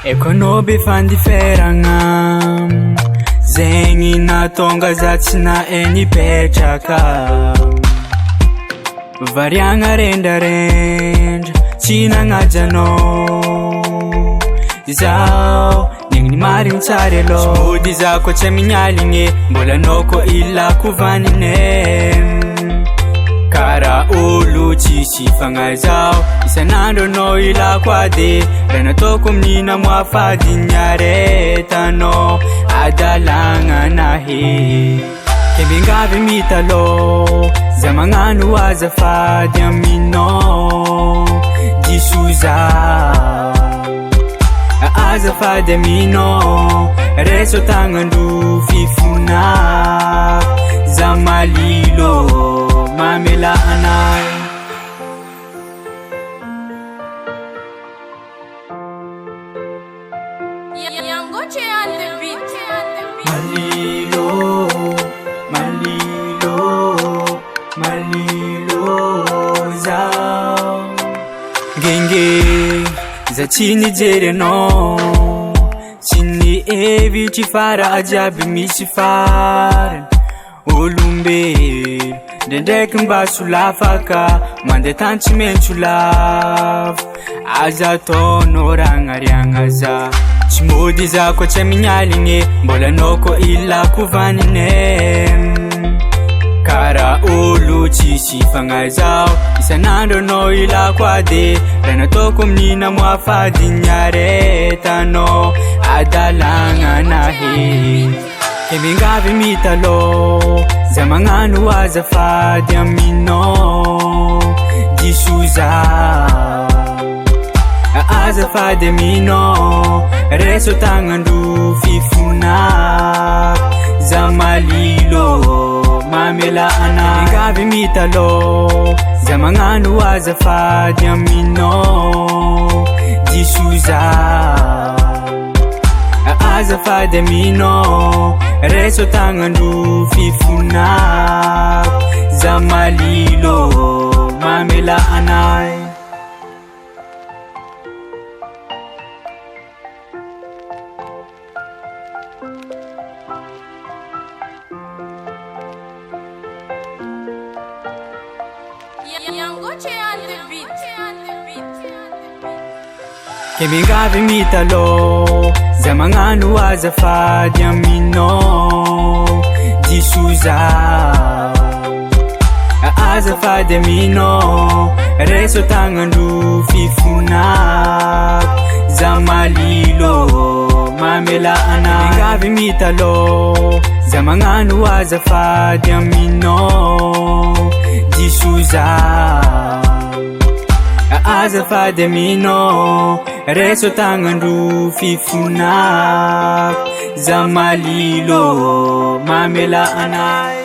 Ekonomi fandiferagna zegny natonga za tsy nipetraka variagna rendrarendra tsy nagnajanao zao negny marigny tsara aloha mody za koa tsy mignaligny mbola anao koa ilako vanine kara olo tsisy fagnazao isan'andro anao ilako ady raha nataoko amin'ny namoafady ny aretanao adalagna nahe kembengavy mitalô za magnano azafady aminao diso zao azafady aminao reso tagnandro fifona za malilo mamela anay malilo malilo malilo zao genge za tsy nijery anao tsy nievitry fara ajiaby misy farany olombelo ndraindraiky mba solafaka mandeha tany tsy mentso lavo aza ataonao ragnariagna za tsy mody za koa tsy mignaligny mbola anao koa ilako vanine kara olo tsisy fagnazao isan'andro anao ilako ady raha nataoko amin'ny namoafady ny aretanao adalagna nahe kembengavy mitalô za magnano azafady aminao diso zao azafady aminao reso tagnandro fifona za malilo mamela anay kembengavy mitalô za magnano azafady aminao diso zao azafady aminao reso tagnandro fifona za malilo mamela anay kembengavy mitalô za magnano azafady aminao diso zao azafady aminao reso tagnandro fifona za malilo mamela anay kembengavy mitalô za magnano azafady aminao diso zao azafady aminao reso tagnandro fifona za malilo mamela anay